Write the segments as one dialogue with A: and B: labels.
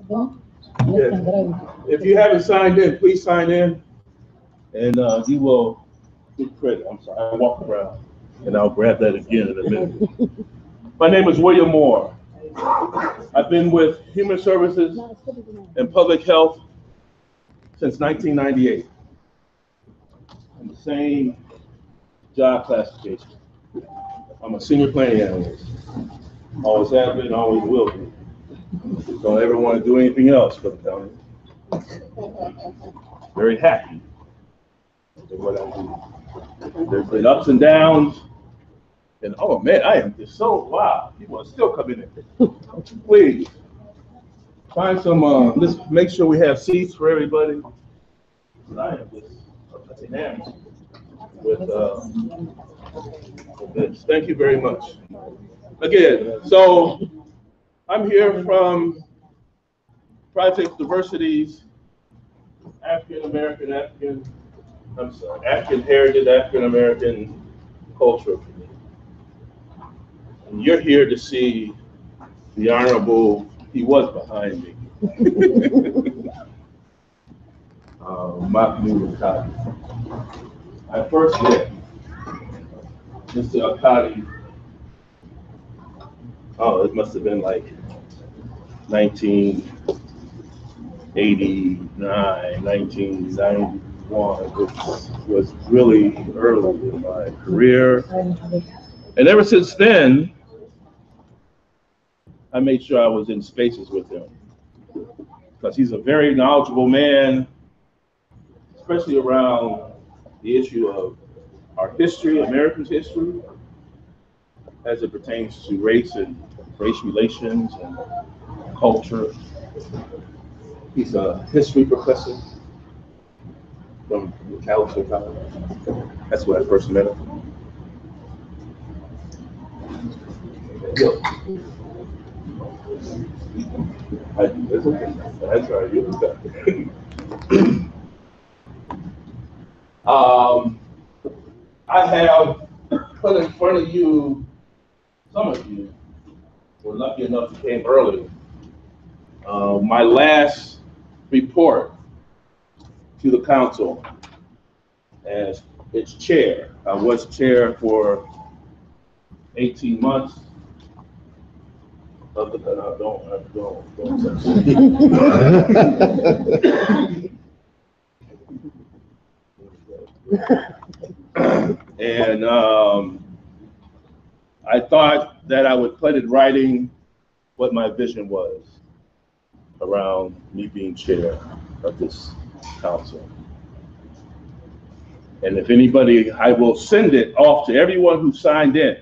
A: Yeah. If you haven't signed in, please sign in, and you will get credit. I'm sorry, I walk around, and I'll grab that again in a minute. My name is William Moore. I've been with Human Services and Public Health since 1998. I'm the same job classification. I'm a senior planning analyst. Always have been, always will be. Don't ever want to do anything else for the county. Very happy with what I do. There's been ups and downs, and oh man, I am just so wow. People are still coming in. Please find some. Let's make sure we have seats for everybody. I am just enamored with this. Thank you very much. Again, so I'm here from Project Diversity's African Heritage, African American Cultural Committee. And you're here to see the Honorable, he was behind me, Mahmoud El-Kati. I first met Mr. El-Kati, it must have been like 1989, 1991, which was really early in my career. And ever since then, I made sure I was in spaces with him, because he's a very knowledgeable man, especially around the issue of our history, America's history, as it pertains to race and race relations and culture. He's a history professor from California College. That's where I first met him. That's right. I have put in front of you, some of you were lucky enough to came early, my last report to the council as its chair. I was chair for 18 months. Don't and I thought that I would put in writing what my vision was around me being chair of this council. And if anybody, I will send it off to everyone who signed in.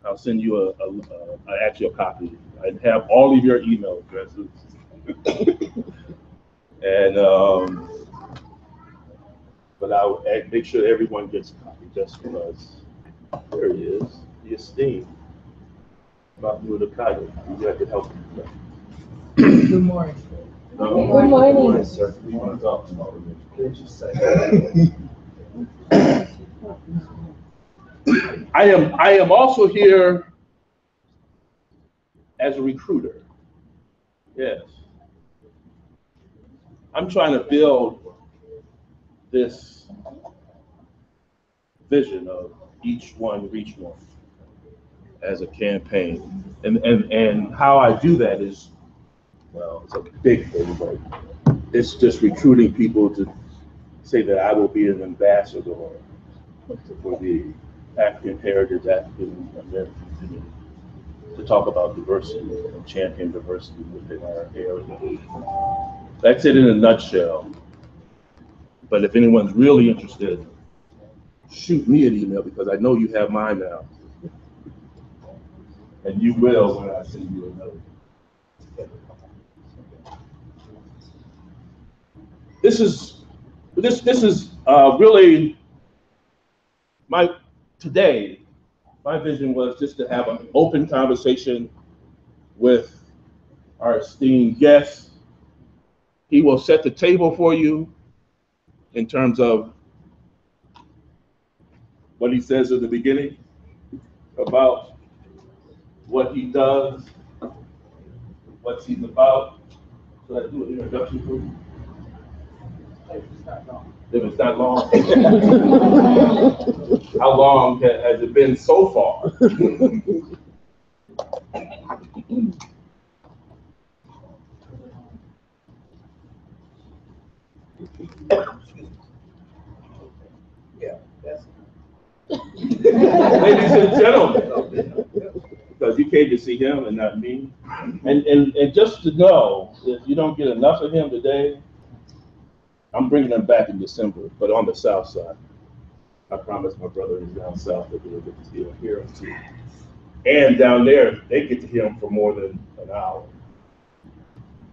A: I'll send you actually a copy. I have all of your email addresses. And but I'll make sure everyone gets a copy, just because there he is, the esteemed Mahmoud El-Kati. You have to help him.
B: Good morning.
C: Good morning.
A: Sir. We want to talk about it. Just say I am also here as a recruiter. Yes. I'm trying to build this vision of each one reach one as a campaign. And how I do that is, well, it's a big thing, but it's just recruiting people to say that I will be an ambassador for the African Heritage, African American community, to talk about diversity and champion diversity within our area. That's it in a nutshell. But if anyone's really interested, shoot me an email, because I know you have mine now. And you will when I send you a note. This is really today, my vision was just to have an open conversation with our esteemed guest. He will set the table for you in terms of what he says at the beginning about what he does, what he's about. Let do an introduction for you.
B: It's not long.
A: If it's not long, how long has it been so far?
B: Yeah, that's.
A: Ladies and gentlemen, because you came to see him and not me. And just to know, if you don't get enough of him today, I'm bringing him back in December, but on the south side. I promised my brother is down south that we'll get to hear him too. And down there, they get to hear him for more than an hour.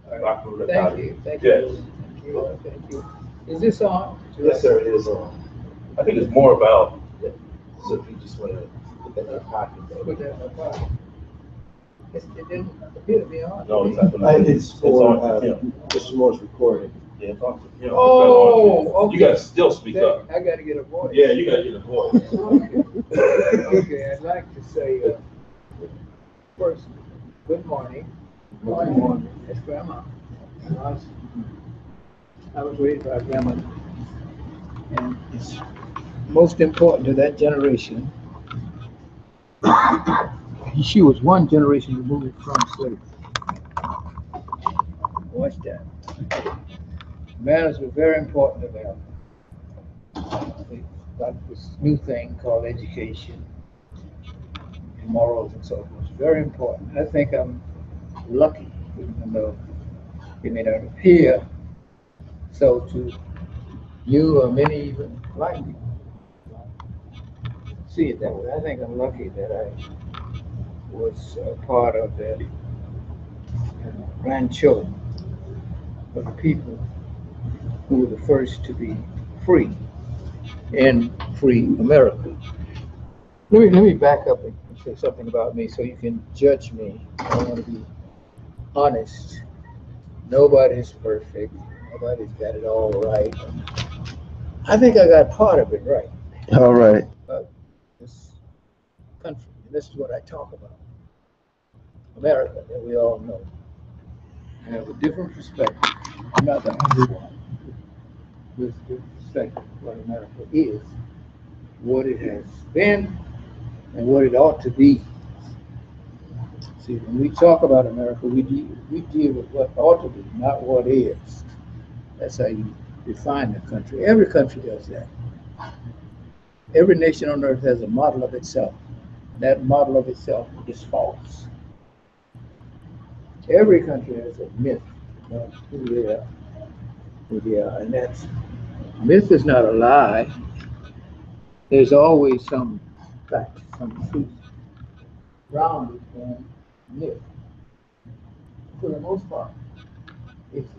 B: Thank you. Thank
A: Yes.
B: you. Thank you. Thank you. Is this on?
D: Yes, sir, it is on.
A: I think it's more about.
D: So if you just want to put that in your pocket.
B: Put that in my pocket. It didn't appear to be on.
A: No, it's not gonna.
D: It's for,
A: on him.
D: Mr. Moore's recording.
A: Yeah, it's on him.
B: Oh,
A: You
B: okay.
A: gotta still speak up.
B: I gotta get a voice.
A: Yeah, you gotta get a voice.
B: Okay, I'd like to say, first, good morning. Good morning. That's Grandma. I was raised by Grandma. And it's most important to that generation. She was one generation removed from slavery. Watch that. Manners were very important to them. They got this new thing called education and morals and so forth. It's very important. I think I'm lucky, even though it may not appear so to you or many even like me. See it that way. I think I'm lucky that I was part of the grandchildren of the people who were the first to be free in free America. Let me back up and say something about me so you can judge me. I want to be honest. Nobody's perfect. Nobody's got it all right. I think I got part of it right.
D: All right.
B: This country, and this is what I talk about. America, that we all know. I have a different perspective. I'm not the only one with the perspective of what America is, what it has been, and what it ought to be. See, when we talk about America, we deal with what ought to be, not what is. That's how you define the country. Every country does that. Every nation on earth has a model of itself. That model of itself is false. Every country has a myth about who they are, and that's myth is not a lie. There's always some fact, some truth grounded in myth. For the most part, it's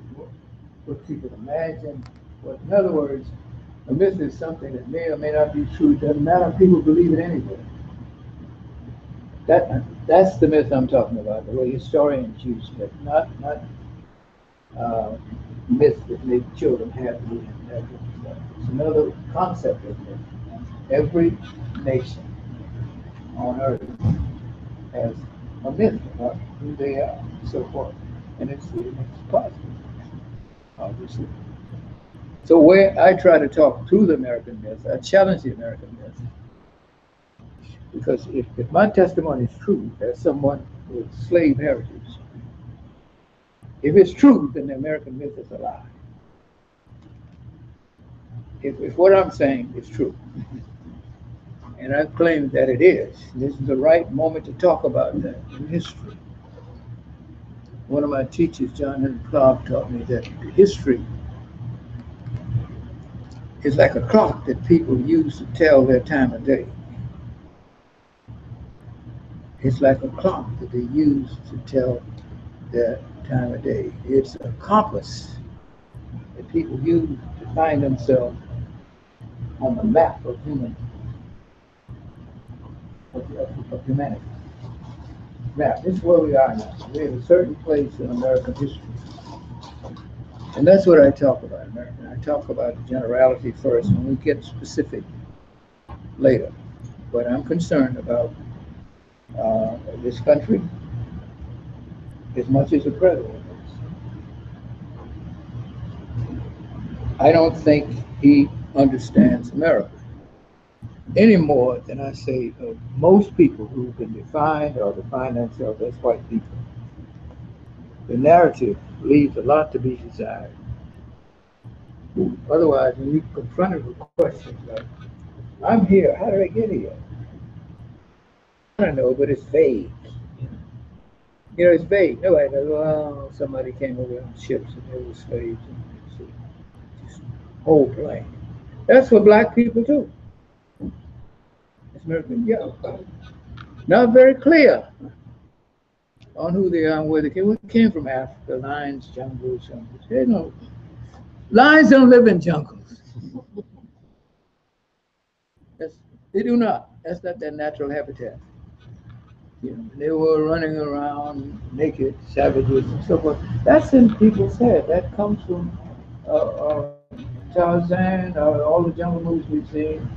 B: what people imagine. In other words, a myth is something that may or may not be true. It doesn't matter. People believe it anyway. That's the myth I'm talking about, the way historians use myth, not myth that make children happy. It's another concept of myth. Every nation on earth has a myth about who they are and so forth. And it's positive, obviously. So where I try to talk through the American myth, I challenge the American myth. Because if my testimony is true as someone with slave heritage, if it's true, then the American myth is a lie. If what I'm saying is true, and I claim that it is, this is the right moment to talk about that in history. One of my teachers, John Henry Clark, taught me that history is like a clock that people use to tell their time of day. It's like a clock that they use to tell their time of day. It's a compass that people use to find themselves on the map of humanity. Now, this is where we are now. We're in a certain place in American history. And that's what I talk about, American. I talk about the generality first, and we get specific later. But I'm concerned about this country as much as the president is. I don't think he understands America any more than I say of most people who can define or define themselves as white people. The narrative leaves a lot to be desired. Otherwise, when you confronted with questions like, I'm here, how did I get here? I don't know, but it's vague. You know, it's vague. Nobody knows, well, somebody came over on ships and they were slaves and it's just whole plane. That's what black people do. It's American, yeah. Not very clear on who they are and where they came. We came from Africa, lions, jungles, jungles. They don't, lions don't live in jungles. That's, they do not. That's not their natural habitat. You know, they were running around naked, savages and so forth. That's in people's head. That comes from Tarzan, all the jungle movies we've seen.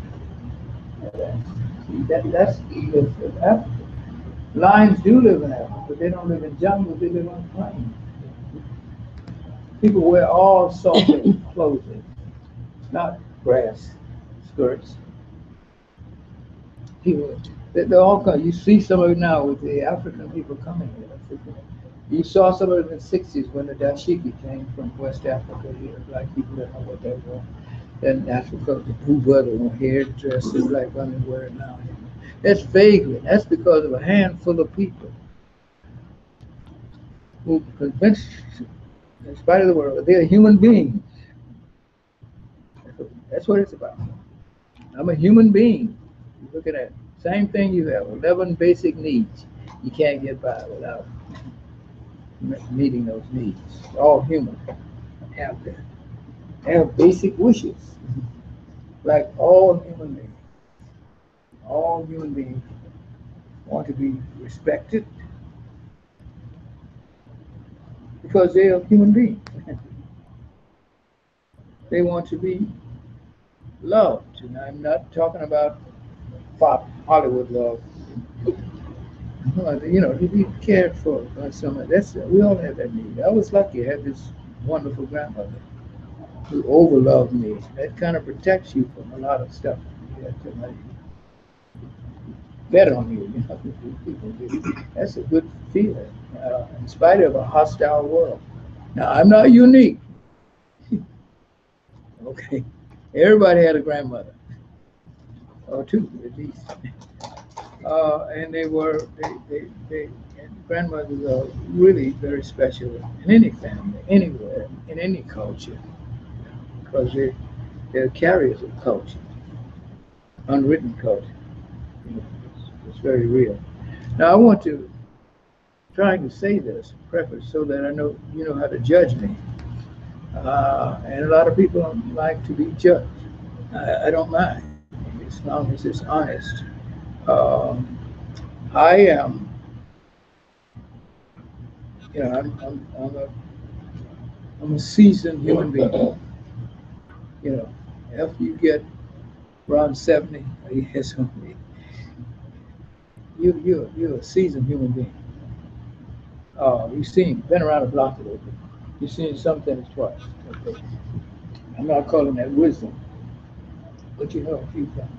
B: That's even Africa. Lions do live in Africa, but they don't live in jungles. They live on plains. People wear all sorts of clothing, not grass skirts. People, they're all coming. You see some of it now with the African people coming here. You saw some of it in the 60s when the dashiki came from West Africa here. Black people didn't know what they were. Then Africa, the blue brother were hairdressers, black women wear it now. That's vaguely. That's because of a handful of people who convinced, in spite of the world, they're human beings. That's what it's about. I'm a human being. You look at that. Same thing you have, 11 basic needs. You can't get by without meeting those needs. All humans have that. They have basic wishes, like all human beings. All human beings want to be respected because they are human beings. They want to be loved, and I'm not talking about Hollywood love. You know, to be cared for by someone. We all have that need. I was lucky. I had this wonderful grandmother who overloved me. That kind of protects you from a lot of stuff. You have to bet on you. You know, people do. That's a good feeling, in spite of a hostile world. Now, I'm not unique. Okay, everybody had a grandmother or two at least. And and grandmothers are really very special in any family, anywhere, in any culture, because they're carriers of culture, unwritten culture. You know, it's very real. Now, I want to trying to say this preface so that I know you know how to judge me. And a lot of people don't like to be judged. I don't mind as long as it's honest. Um, I am, you know, I'm a seasoned human being. You know, after you get around 70 years old, you're a seasoned human being. You've been around the block a little bit. You've seen some things twice. Okay. I'm not calling that wisdom, but you know a few things.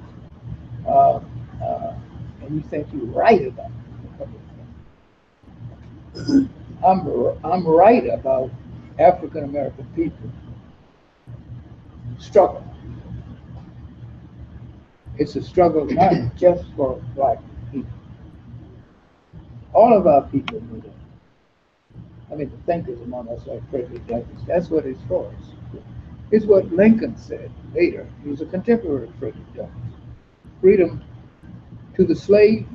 B: Uh, uh, and you think you're right about a couple of things. I'm right about African American people struggle. It's a struggle not just for black people. All of our people do that. I mean, the thinkers among us like Frederick Douglass. That's what it's for. It's what Lincoln said later. He was a contemporary of Frederick Douglass. Freedom to the slave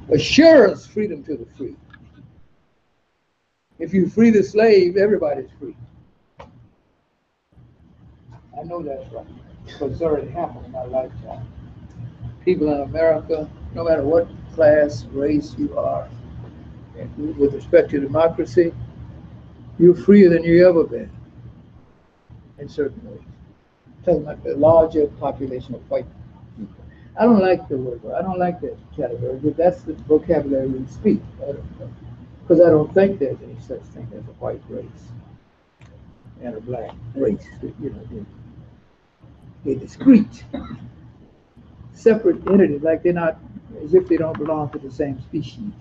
B: assures freedom to the free. If you free the slave, everybody's free. I know that's right, because it's already happened in my lifetime. People in America, no matter what class, race you are, with respect to democracy, you're freer than you've ever been in certain ways. I'm talking about the larger population of white people. I don't like the word, I don't like that category, but that's the vocabulary we speak. Because I don't think there's any such thing as a white race and a black race. You know, They're discrete, separate entities, like they're not, as if they don't belong to the same species.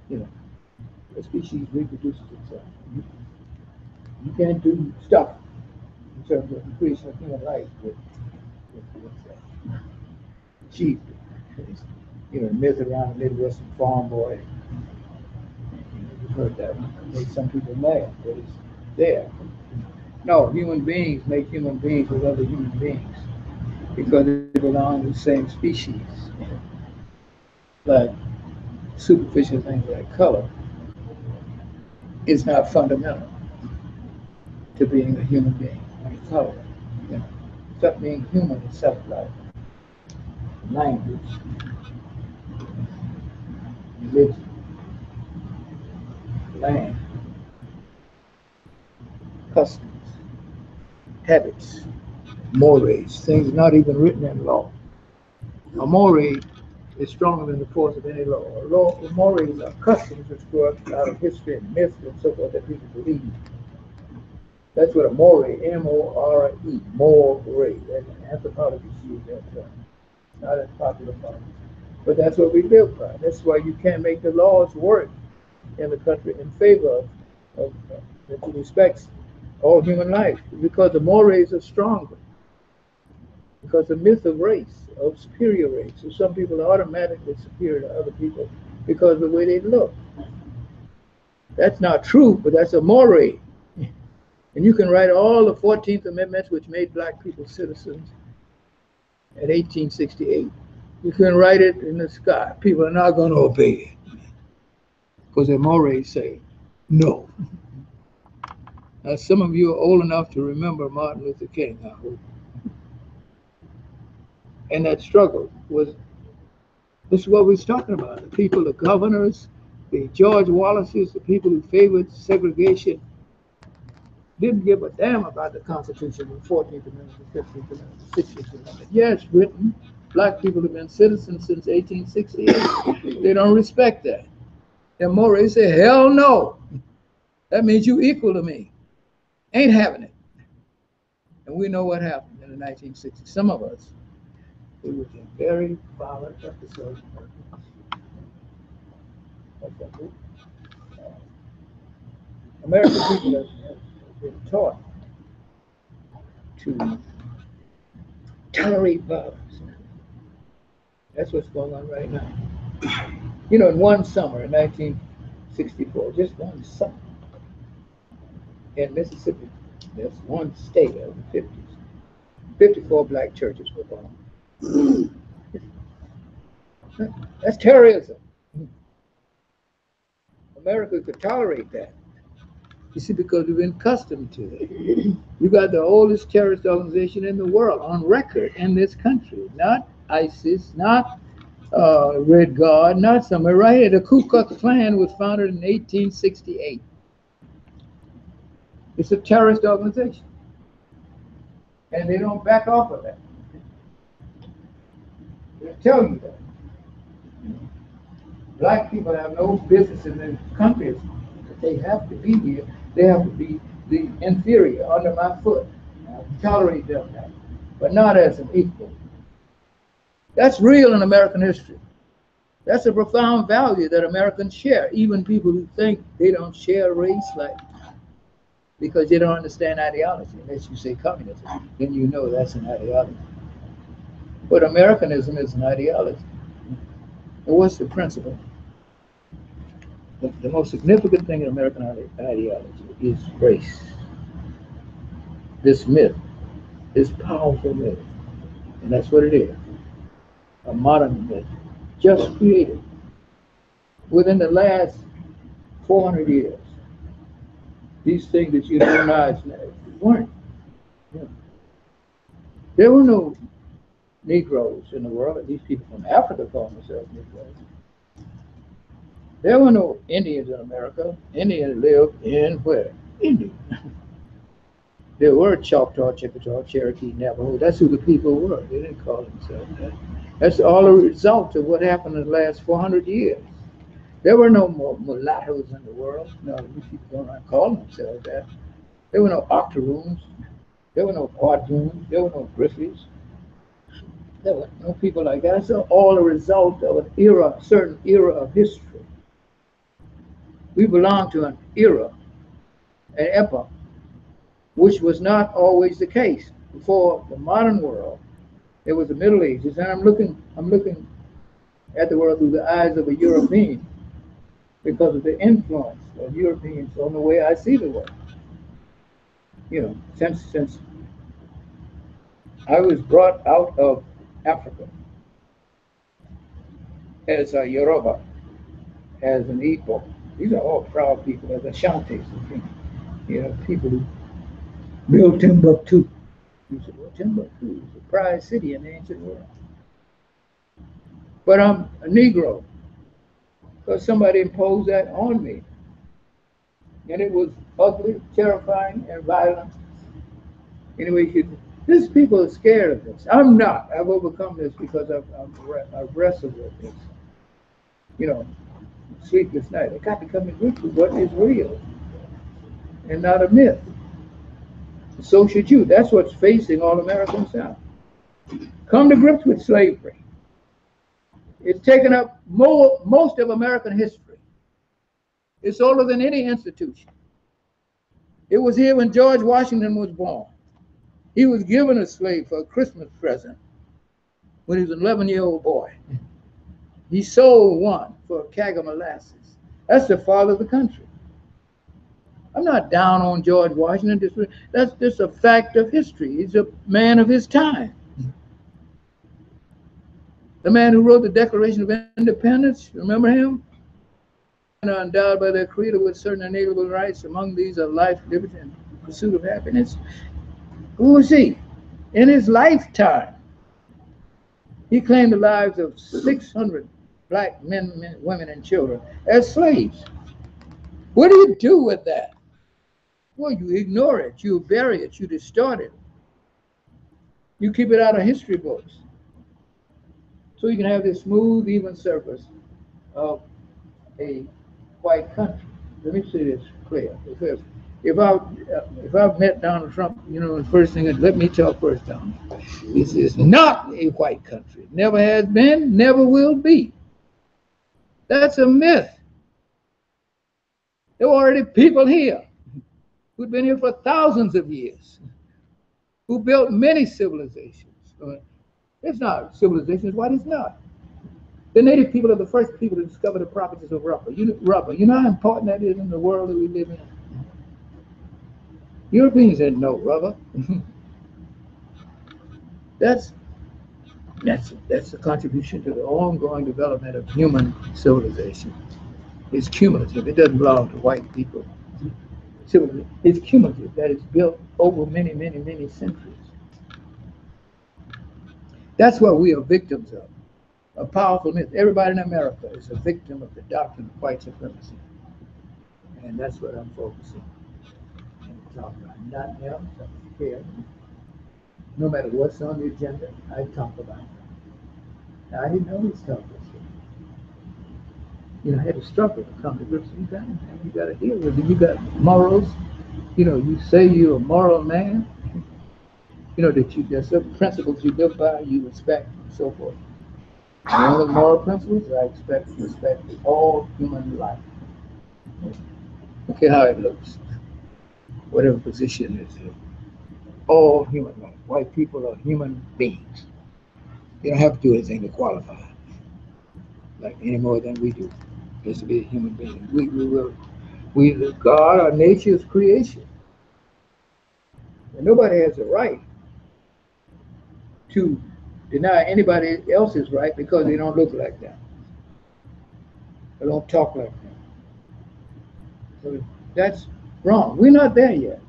B: You know, the species reproduces itself. You can't do stuff in terms of increasing human life with sheep. You know, the myth around the Midwestern farm boy. You've heard that one. It makes some people mad, but it's there. No, human beings make human beings with other human beings because they belong to the same species. But superficial things like color is not fundamental to being a human being. Like color, you know, except being human itself, like language, religion, land, customs, habits, mores, things not even written in law. A more is stronger than the force of any law. Mores are customs which grow up out of history and myth and so forth that people believe. That's what a more, M-O-R-E, more. And anthropologists use that term. Not as popular part. But that's what we live by. That's why you can't make the laws work in the country in favor of that respects all human life, because the mores are stronger. Because the myth of race, of superior race, so some people are automatically superior to other people because of the way they look. That's not true, but that's a more. And you can write all the 14th Amendments which made black people citizens in 1868. You can write it in the sky. People are not going to obey it because their mores say no. Now, some of you are old enough to remember Martin Luther King, I hope. And that struggle was, this is what we're talking about. The people, the governors, the George Wallaces, the people who favored segregation, didn't give a damn about the Constitution, the 14th Amendment, the 15th Amendment, the 16th Amendment. Yes, Britain, black people have been citizens since 1868. They don't respect that. And mores say, hell no. That means you equal to me. Ain't having it. And we know what happened in the 1960s. Some of us, it was a very violent episode. American people have been taught to tolerate violence. That's what's going on right now. You know, in one summer in 1964, just one summer in Mississippi, that's one state of the 50s, 54 black churches were bombed. That's terrorism. America could tolerate that. You see, because we've been accustomed to it. You got the oldest terrorist organization in the world on record in this country. Not ISIS, not Red Guard, not somewhere right here. The Ku Klux Klan was founded in 1868. It's a terrorist organization. And they don't back off of that. They tell you that. Black people have no business in their countries. They have to be here. They have to be the inferior under my foot. I tolerate them now, but not as an equal. That's real in American history. That's a profound value that Americans share, even people who think they don't share race, like, because they don't understand ideology. Unless you say communism, then you know that's an ideology. But Americanism is an ideology. And what's the principle? The most significant thing in American ideology is race. This myth, this powerful myth, and that's what it is. A modern myth, just created within the last 400 years. These things that you know now weren't. Yeah. There were no Negroes in the world, at least people from Africa call themselves Negroes. There were no Indians in America. Indians lived in where? India. There were Choctaw, Chickasaw, Cherokee, Navajo. That's who the people were. They didn't call themselves that. That's all a result of what happened in the last 400 years. There were no more mulattoes in the world. No, these people don't call themselves that. There were no octoroons. There were no cartoons. There were no Griffiths. There were no people like that. It's all a result of an era, certain era of history. We belong to an era, an epoch, which was not always the case. Before the modern world, it was the Middle Ages, and I'm looking at the world through the eyes of a European because of the influence of Europeans on the way I see the world. You know, since I was brought out of Africa as a Yoruba, as an Igbo. These are all proud people, as Ashantis, you know, people who built Timbuktu. You said, well, Timbuktu is a pride city in the ancient world. But I'm a Negro because somebody imposed that on me. And it was ugly, terrifying, and violent. Anyway, these people are scared of this. I'm not. I've overcome this because I've wrestled with this. You know, sleepless night. I got to come to grips with what is real and not a myth. So should you. That's what's facing all Americans now. Come to grips with slavery. It's taken up most of American history. It's older than any institution. It was here when George Washington was born. He was given a slave for a Christmas present when he was an 11-year-old boy. He sold one for a keg of molasses. That's the father of the country. I'm not down on George Washington. That's just a fact of history. He's a man of his time. The man who wrote the Declaration of Independence, remember him? And are endowed by their creator with certain inalienable rights. Among these are life, liberty, and pursuit of happiness. Who was he? In his lifetime, he claimed the lives of 600 black men, women, and children as slaves. What do you do with that? Well, you ignore it, you bury it, you distort it. You keep it out of history books. So you can have this smooth, even surface of a white country. Let me say this clear. If I've met Donald Trump, you know, the first thing, let me talk first, Donald. This is not a white country. Never has been, never will be. That's a myth. There were already people here who'd been here for thousands of years, who built many civilizations. It's not civilization, it's what it's not. The native people are the first people to discover the properties of rubber. You know how important that is in the world that we live in? Europeans didn't know rubber. That's a contribution to the ongoing development of human civilization. It's cumulative. It doesn't belong to white people. It's cumulative, that it's built over many, many, many centuries. That's what we are victims of. A powerful myth. Everybody in America is a victim of the doctrine of white supremacy. And that's what I'm focusing on. Talk about nothing else. I don't care. No matter what's on the agenda, I talk about it. Now, I didn't always talk this way. You know, I had to struggle to come to grips with that. You got to deal with it. You got morals. You know, you say you're a moral man. You know, there's certain principles you live by, you respect, and so forth. And one of the moral principles I expect to respect all human life. Okay, how it looks. Whatever position it is in. All human life. White people are human beings. They don't have to do anything to qualify, like any more than we do, just to be a human being. God, our nature is creation. And nobody has the right to deny anybody else's right because they don't look like them. They don't talk like them. So that's wrong. We're not there yet.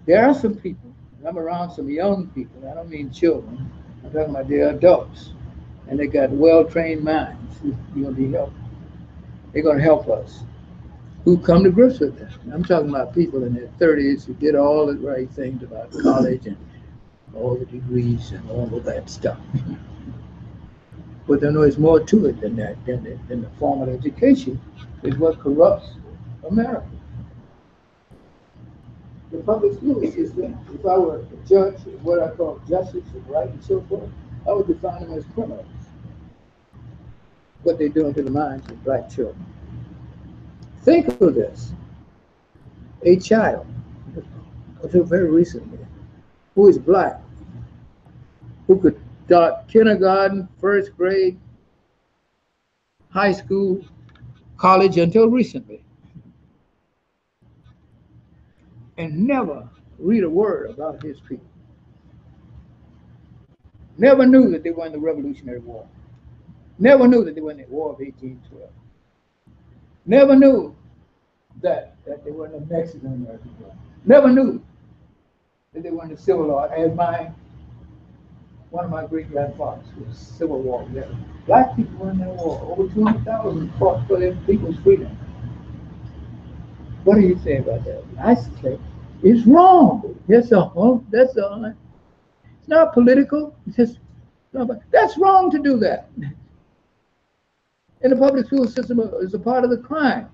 B: There are some people, I'm around some young people, I don't mean children, I'm talking about they're adults, and they got well-trained minds who are going to be helpful. They're going to help us, who come to grips with that. I'm talking about people in their 30s who did all the right things about college and all the degrees and all of that stuff. But there is more to it than that, than the formal education is what corrupts America. the public school system, if I were a judge, what I call justice and right and so forth, I would define them as criminals. What they're doing to the minds of black children. Think of this. A child, until very recently, who is black, who could start kindergarten, first grade, high school, college until recently, and never read a word about his people. Never knew that they were in the Revolutionary War. Never knew that they were in the War of 1812. Never knew that they were in the Mexican-American War. Never knew that they were in the Civil War. As one of my great grandfathers was Civil War veteran. Black people were in that war. Over 200,000 fought for their people's freedom. What do you say about that? I say it's wrong. That's all. That's all. It's not political. It's just that's wrong to do that. And the public school system is a part of the crime.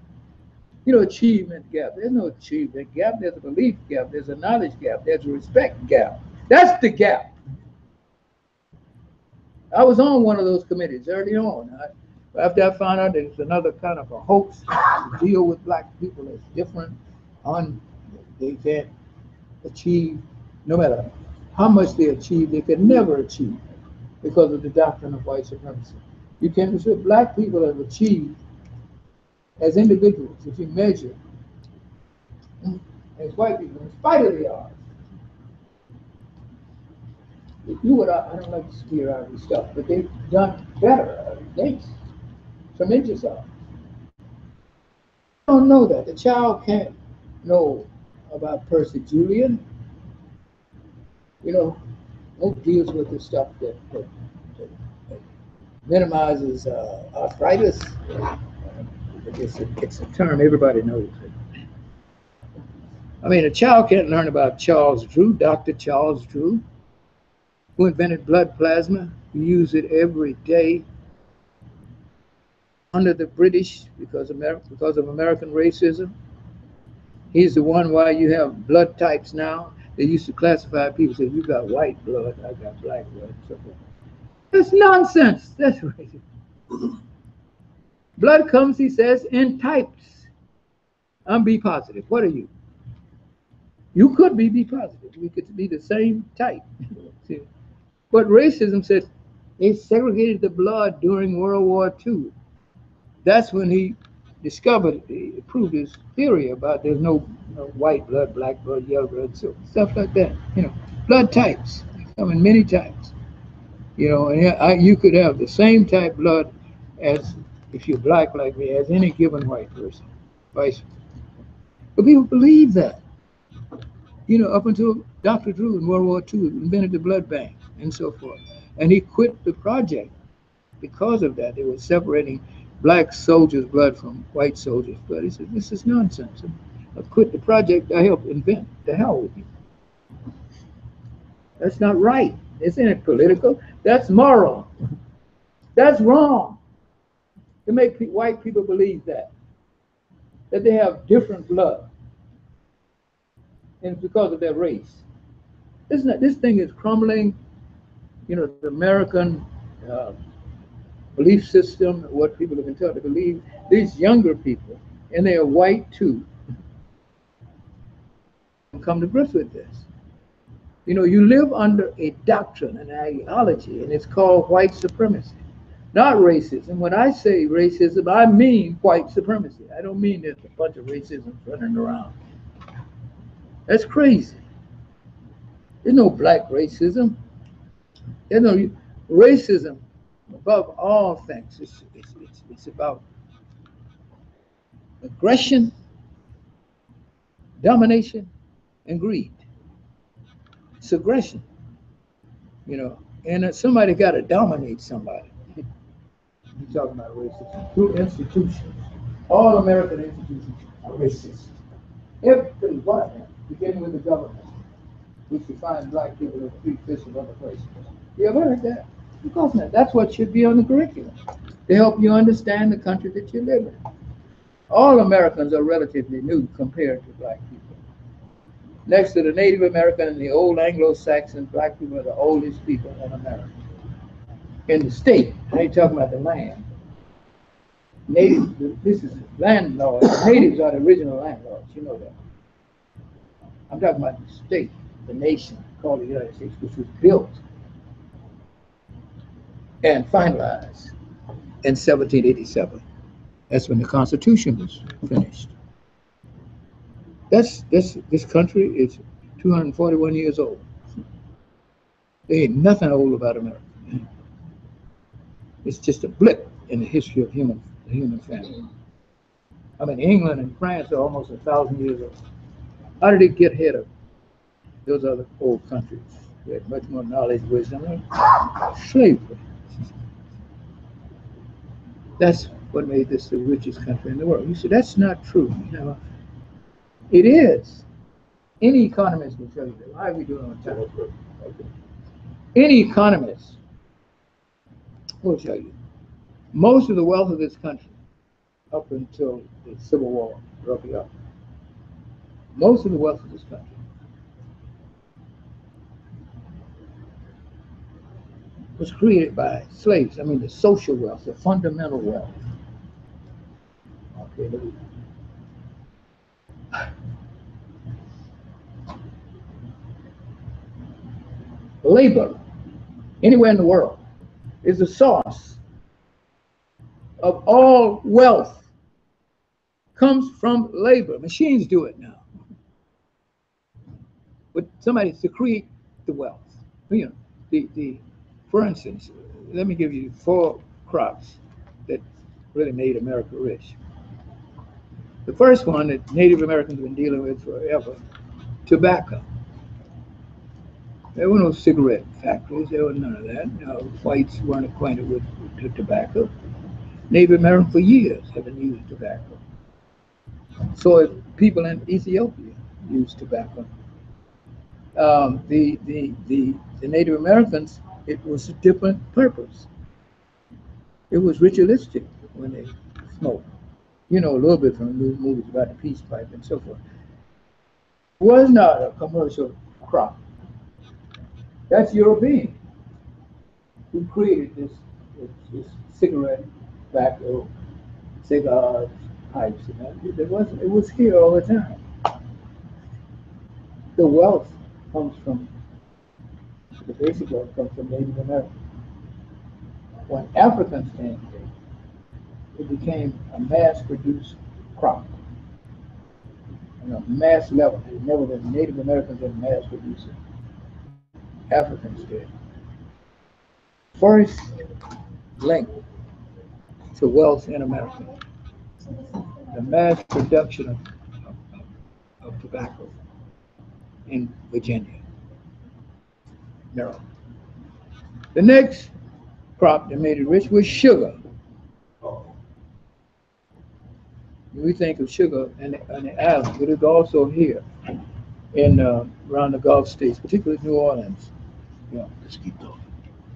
B: You know, achievement gap. There's no achievement gap. There's a belief gap. There's a knowledge gap. There's a respect gap. That's the gap. I was on one of those committees early on. After I found out that it's another kind of a hoax to deal with black people as different, they can't achieve, no matter how much they achieve, they can never achieve because of the doctrine of white supremacy. You can't say black people have achieved as individuals, if you measure as white people, in spite of the odds. I don't like to steer out of this stuff, but they've done better against tremendous odds. I don't know that. The child can't know about Percy Julian. You know, won't deals with the stuff that minimizes arthritis. It's a term everybody knows. I mean, a child can't learn about Charles Drew, Dr. Charles Drew, who invented blood plasma. We use it every day under the British because of American racism. He's the one why you have blood types now. They used to classify people, say, you got white blood, I got black blood, and so forth. That's nonsense. That's racist. Blood comes, he says, in types. I'm B positive. What are you? You could be B positive. We could be the same type. See? But racism says they segregated the blood during World War II. That's when he proved his theory about there's no white blood, black blood, yellow blood, so stuff like that. You know, blood types. They come in many types. You know, and you could have the same type blood as, if you're black like me, as any given white person. Vice. But people believe that. You know, up until Dr. Drew in World War II invented the blood bank and so forth. And he quit the project because of that. They were separating black soldiers' blood from white soldiers' blood. He said, this is nonsense. I quit the project I helped invent. The hell with you. That's not right. Isn't it political? That's moral. That's wrong. To make white people believe that they have different blood. And it's because of their race. This thing is crumbling. You know, the American belief system, what people have been taught to believe, these younger people, and they are white too, come to grips with this. You know, you live under a doctrine, an ideology, and it's called white supremacy, not racism. When I say racism, I mean white supremacy. I don't mean there's a bunch of racism running around. That's crazy. There's no black racism. There's no racism. Above all things, it's about aggression, domination, and greed. It's aggression, you know, and somebody got to dominate somebody. You're talking about racism through institutions. All American institutions are racist. Every one of them, beginning with the government, which defines black people as 3/5 of other places. You ever heard that? Of course not. That's what should be on the curriculum, to help you understand the country that you live in. All Americans are relatively new compared to black people. Next to the Native American and the old Anglo-Saxon, black people are the oldest people in America. In the state, I ain't talking about the land. Native, this is landlords. Natives are the original landlords, you know that. I'm talking about the state, the nation called the United States, which was built and finalized in 1787. That's when the Constitution was finished. This country is 241 years old. There ain't nothing old about America. It's just a blip in the history of the human family. I mean, England and France are almost 1,000 years old. How did it get ahead of those other old countries? They had much more knowledge, wisdom, and slavery. That's what made this the richest country in the world. You say that's not true. You know, it is. Any economist will tell you that. Why are we doing on time? Okay. Any economist will tell you most of the wealth of this country, up until the Civil War, roughly up, most of the wealth of this country was created by slaves. I mean, the social wealth, the fundamental wealth. Okay, labor, anywhere in the world, is the source of all wealth. Comes from labor. Machines do it now. But somebody to create the wealth. You know, for instance, let me give you 4 crops that really made America rich. The first one that Native Americans have been dealing with forever, tobacco. There were no cigarette factories, there was none of that. Whites weren't acquainted with tobacco. Native Americans for years have been using tobacco. So people in Ethiopia used tobacco. The Native Americans, it was a different purpose. It was ritualistic when they smoked. You know a little bit from the movies about the peace pipe and so forth. It was not a commercial crop. That's European who created this cigarette, tobacco, cigars, pipes, and that. It was here all the time. The wealth comes from, the basic wealth comes from Native Americans. When Africans came here, it became a mass-produced crop. On a mass level, it never been Native Americans that mass produced it. Africans did. First link to wealth in America, the mass production of tobacco in Virginia, Maryland. The next crop that made it rich was sugar. We think of sugar on the island, but it's also here in around the Gulf states, particularly New Orleans. Yeah, just keep talking.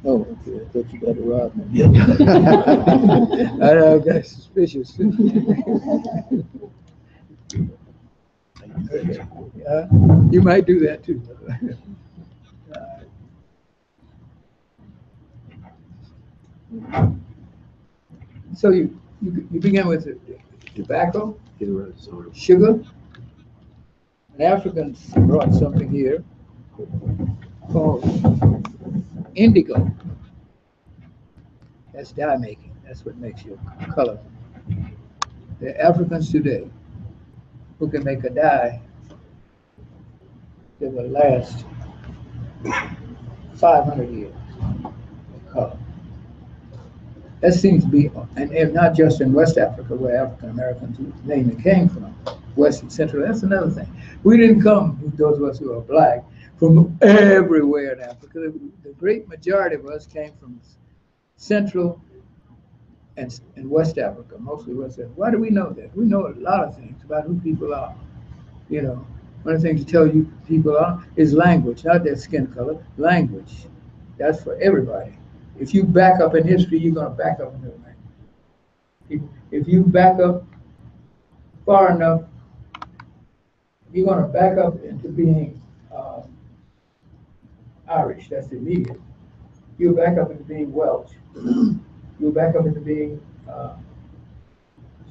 B: Oh, okay. I thought you got to rob me. Yeah. I got suspicious. You might do that too. So you begin with tobacco, sugar, and Africans brought something here called indigo. That's dye making. That's what makes your color. The Africans today who can make a dye that will last 500 years of color. That seems to be, and not just in West Africa, where African Americans mainly came from, West and Central. That's another thing. We didn't come, those of us who are black, from everywhere in Africa. The great majority of us came from Central and West Africa, mostly West Africa. Why do we know that? We know a lot of things about who people are. You know, one of the things to tell you people are is language, not their skin color, language. That's for everybody. If you back up in history, you're going to back up in the language. If you back up far enough, you're going to back up into being Irish. That's immediate. You'll back up into being Welsh. You'll back up into being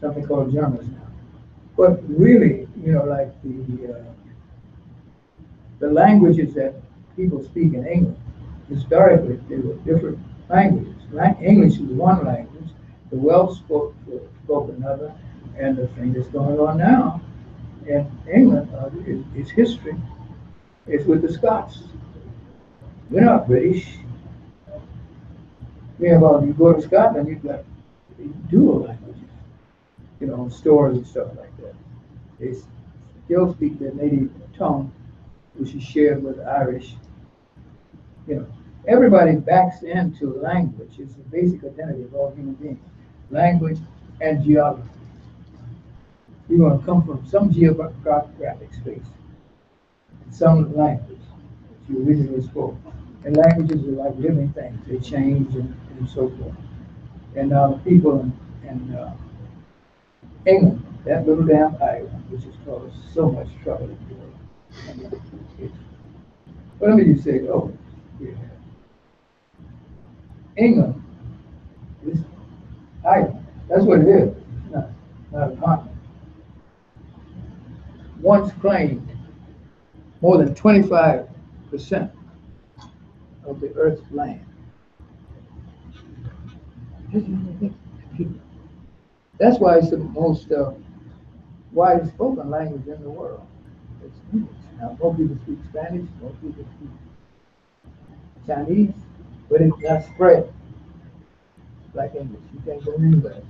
B: something called Germans now. But really, like the languages that people speak in England, historically, they were different languages. English was one language, the Welsh spoke another, and the thing that's going on now in England is history. It's with the Scots. We're not British. You go to Scotland, you've got dual languages, stories and stuff like that. They still speak their native tongue, which is shared with Irish. Everybody backs into language. It's the basic identity of all human beings. Language and geography. You're going to come from some geographic space, some language that you originally spoke. And languages are like living things. They change and so forth. And the people in England, that little damn island, which has caused so much trouble in the world. But let me just say, England, this island, that's what it is. It's not a continent. Once claimed more than 25% of the Earth's land. That's why it's the most widely spoken language in the world. It's English. Now, more people speak Spanish, more people speak Chinese, but it's not spread like English. You can't go anywhere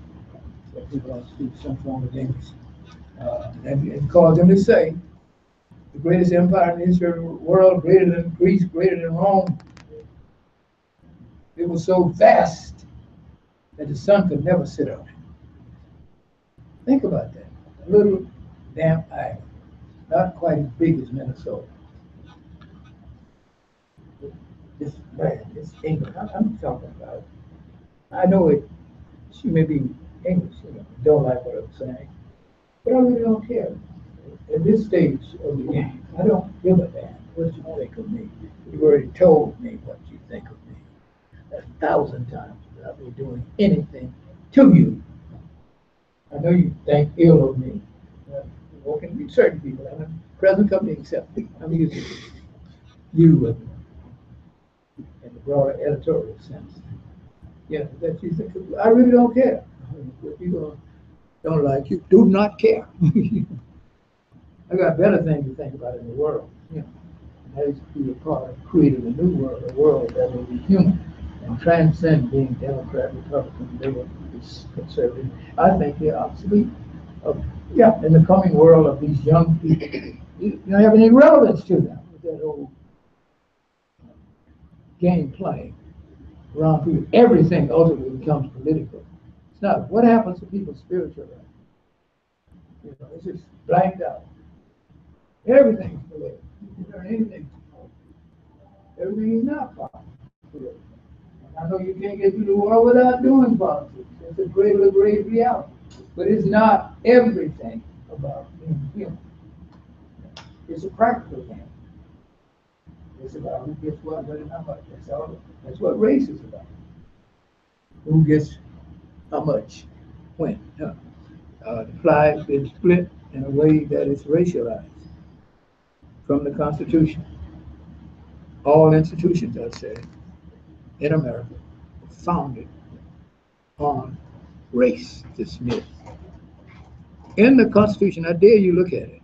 B: so people don't speak some form of English. And it caused them to say, the greatest empire in the history of the world, greater than Greece, greater than Rome. It was so vast that the sun could never sit on it. Think about that. A little damn island, not quite as big as Minnesota. This land, this England, I'm talking about. I know it. She may be English, don't like what I'm saying, but I really don't care. At this stage of the game, I don't give a damn what you think of me. You've already told me what you think of me 1,000 times without me doing anything to you. I know you think ill of me. Well, can be certain people. I'm a present company except I'm using you in the broader editorial sense. That you think I really don't care. If people don't like you, do not care. I got better things to think about in the world. And that is to be a part of creating a new world, a world that will be human and transcend being Democrat, Republican, Liberal, conservative. I think they're obsolete. In the coming world of these young people, you don't have any relevance to them with that whole game playing around people. Everything ultimately becomes political. It's not. What happens to people's spiritual life? It's just blanked out. Everything's political. You learn anything. Everything is not political. I know you can't get through the world without doing politics. It's a great reality. But it's not everything about being human. It's a practical thing. It's about who gets what, when, and how much. That's what race is about. Who gets how much, when. The flag has been split in a way that is racialized from the Constitution. All institutions, I'd say, in America, founded on race, this myth. In the Constitution, I dare you look at it.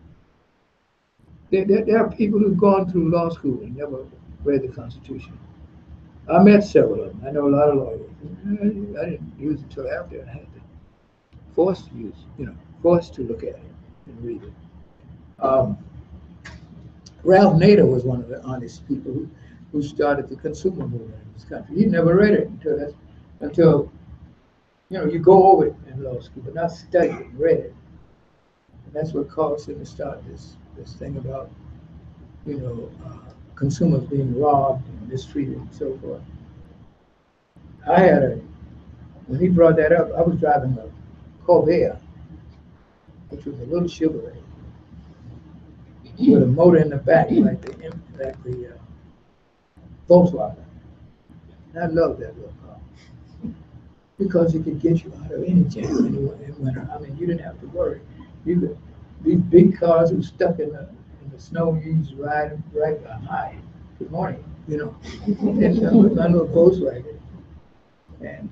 B: There are people who've gone through law school and never read the Constitution. I met several of them. I know a lot of lawyers. I didn't use it until after I had to forced to use, forced to look at it and read it. Ralph Nader was one of the honest people who started the consumer movement in this country. He never read it until you go over it in law school, but not study it, read it. And that's what caused him to start this thing about, consumers being robbed and mistreated and so forth. When he brought that up, I was driving a Corvair, which was a little Chevrolet. with a motor in the back, like the Volkswagen. And I love that little car because it could get you out of any jam in winter. I mean, you didn't have to worry. You could, these big cars were stuck in the snow. You just ride them right behind. Good morning, you know. And with my little Volkswagen. And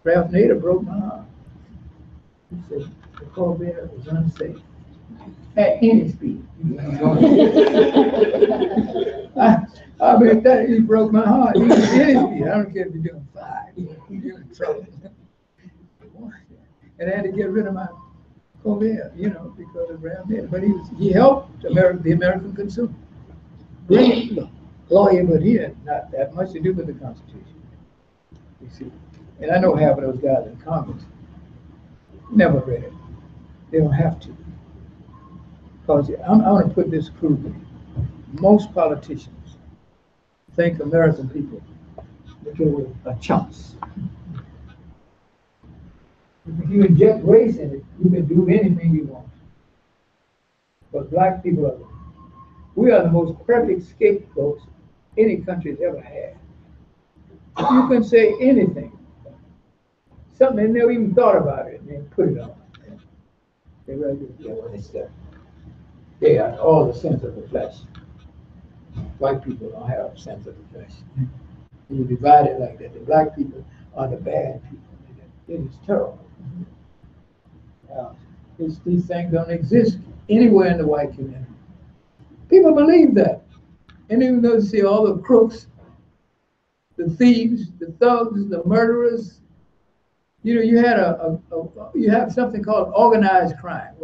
B: Ralph Nader broke my arm. He said the Corvette was unsafe at any speed. I mean, that he broke my heart. He was any speed. I don't care if you're doing 5. You're in trouble. And I had to get rid of my Koen, you know, because of Ralph Nader. But he helped the American consumer. Great lawyer, but he had not that much to do with the Constitution. You see. And I know half of those guys in Congress never read it. They don't have to. Because I want to put this crudely. Most politicians think American people are chumps. If you inject race in it, you can do anything you want. But black people we are the most perfect scapegoats any country has ever had. You can say anything. Something they never even thought about it, and they put it on. They really do get what they said. They have all the sense of the flesh. White people don't have a sense of the flesh. You divide it like that. The black people are the bad people. It is terrible. These things don't exist anywhere in the white community. People believe that. And even though you see all the crooks, the thieves, the thugs, the murderers, you know, you have something called organized crime.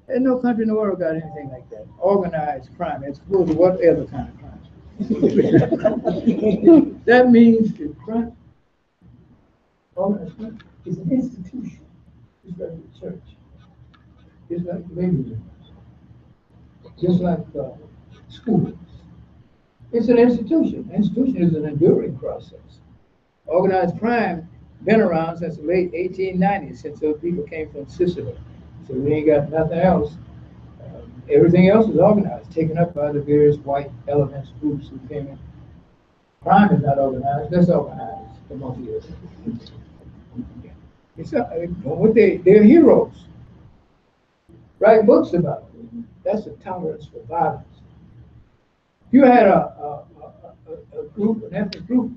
B: There's no country in the world got anything like that. Organized crime. It's supposed to what other kind of crime? That means the crime. Organized crime is an institution. It's like the church. It's like the labor unions. Just like schools. It's an institution. An institution is an enduring process. Organized crime been around since the late 1890s, since those people came from Sicily. So we ain't got nothing else. Everything else is organized, taken up by the various white elements, groups who came in. Crime is not organized. That's organized for most years. They're heroes. Write books about it. That's a tolerance for violence. You had a group, an ethnic group,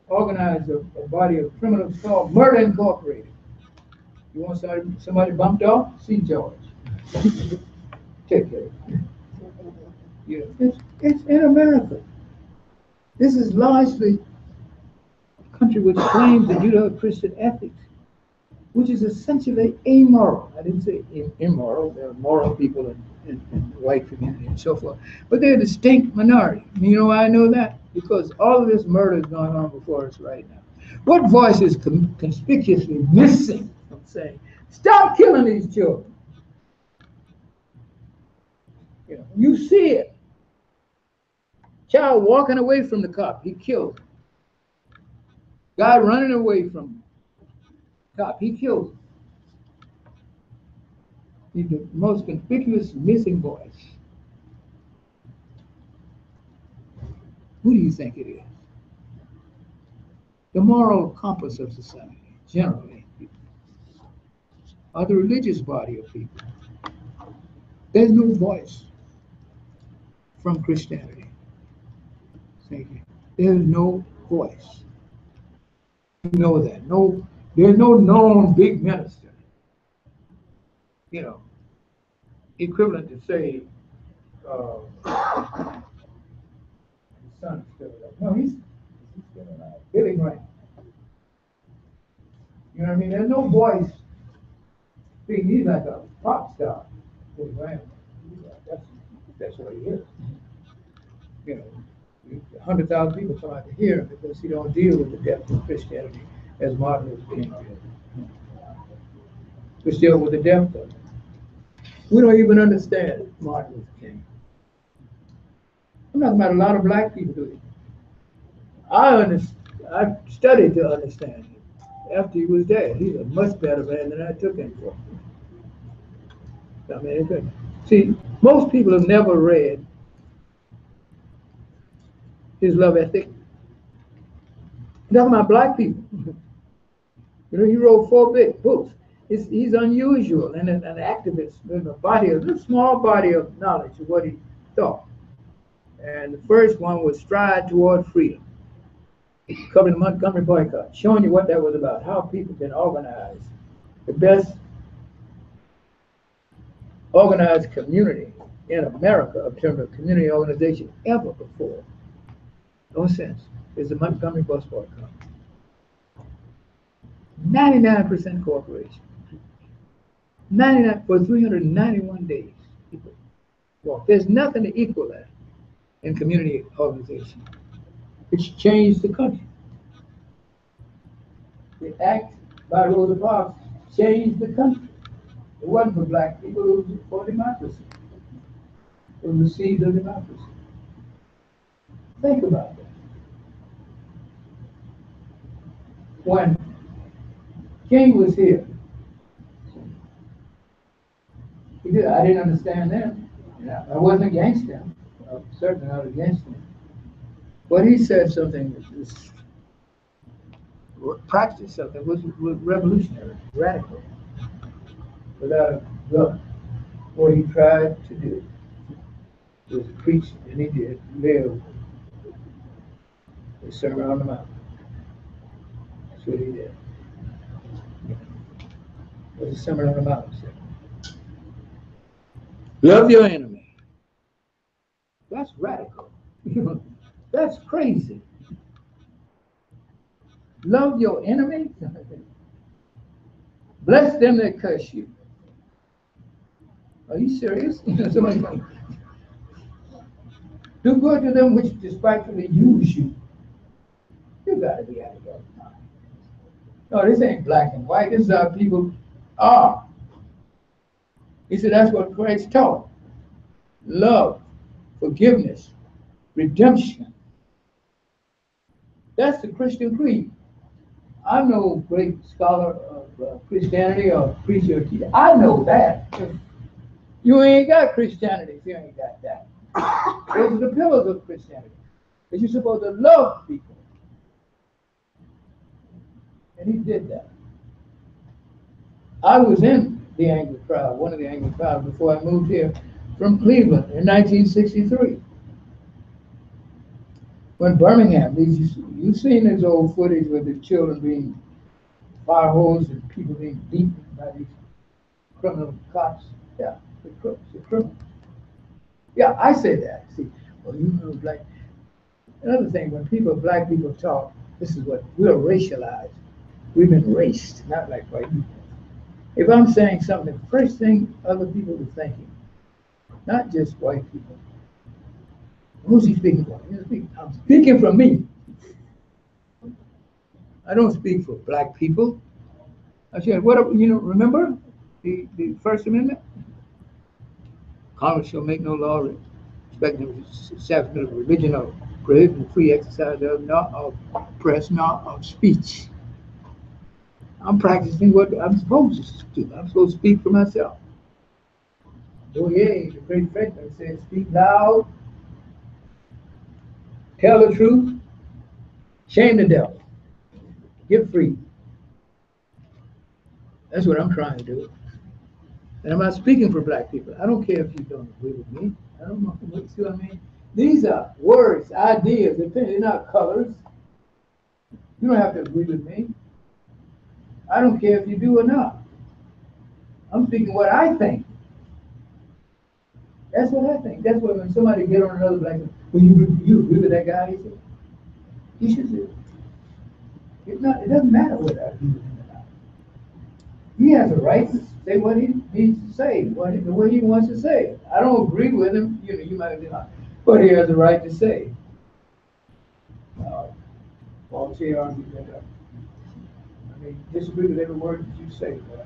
B: organized a body of criminals called Murder Incorporated. You want somebody bumped off? See George. Take care. Yeah. It's in America. This is largely a country which claims the Judeo-Christian ethics, which is essentially amoral. I didn't say immoral. There are moral people in the white community and so forth. But they're a distinct minority. You know why I know that? Because all of this murder is going on before us right now. What voice is conspicuously missing from saying, stop killing these children? You know, you see it. Child walking away from the cop, he killed him. Guy running away from the cop, he killed him. He's the most conspicuous missing voice. Who do you think it is? The moral compass of society, generally, are the religious body of people. There's no voice from Christianity. Thank you. There's no voice. You know that. There's no known big minister. You know, equivalent to say, his son is still alive. No, he's still alive. Billy Graham. You know what I mean? There's no voice. See, he's like a pop star. Billy Graham. That's what he is. You know, 100,000 people come out to hear him because he don't deal with the depth of Christianity as Martin Luther King did. We deal with the depth of it. We don't even understand Martin Luther King. I'm talking about a lot of black people do it. I studied to understand him after he was dead. He's a much better man than I took him for. I mean, See, most people have never read his love ethic. I'm talking about black people. You know, he wrote 4 big books. He's unusual and an activist in a small body of knowledge of what he thought. And the first one was Stride Toward Freedom, covering the Montgomery boycott, showing you what that was about, how people can organize the best organized community in America in terms of community organization ever before. No sense. Is the Montgomery bus boycott. 99% cooperation. 99 for 391 days. People walk. There's nothing to equal that in community organization. It's changed the country. The act by Rosa Parks changed the country. It wasn't for black people, it was for democracy. It was the seed of democracy. Think about that. When King was here, I didn't understand them. I wasn't against them. I was certainly not against them. But he said something that was practiced something was revolutionary, radical, without a gun. What he tried to do was preach, and he did live the Sermon on the Mount. That's what he did. It was the Sermon on the Mount. Love your enemy. That's radical. That's crazy. Love your enemy. Bless them that curse you. Are you serious? Somebody going, do good to them which despitefully use you. You gotta be out of your mind. No, this ain't black and white. This is how people are. He said that's what Christ taught. Love, forgiveness, redemption. That's the Christian creed. I'm no great scholar of Christianity or preacher or teacher. I know that. You ain't got Christianity if you ain't got that. Those are the pillars of Christianity. That you're supposed to love people. And he did that. I was in the angry crowd, one of the angry crowds, before I moved here from Cleveland in 1963. When Birmingham, you've seen this old footage with the children being fire hosed and people being beaten by these criminal cops. Yeah, the criminals. Yeah, I say that. See, well, you know, black. Another thing, when black people talk, this is what we're racialized. We've been raced, not like white people. If I'm saying something, the first thing other people are thinking, not just white people. Who's he speaking for? I'm speaking for me. I don't speak for black people. I said, remember the First Amendment? Congress shall make no law respecting the establishment of religion or prohibiting the free exercise of press, nor of speech. I'm practicing what I'm supposed to do. I'm supposed to speak for myself. The great Frenchman said, speak loud, tell the truth, shame the devil, give free. That's what I'm trying to do. And I'm not speaking for black people. I don't care if you don't agree with me. I don't know. See what I mean? These are words, ideas, they're not colors. You don't have to agree with me. I don't care if you do or not. I'm speaking what I think. That's what I think. That's what when somebody get on another black, when you agree with that guy, he should do it. It doesn't matter what I agree with him or not. He has a right to say what he needs to say, the way he wants to say it. I don't agree with him. You might be not, but he has a right to say it. Voltaire argued that. Disagree with every word that you say, but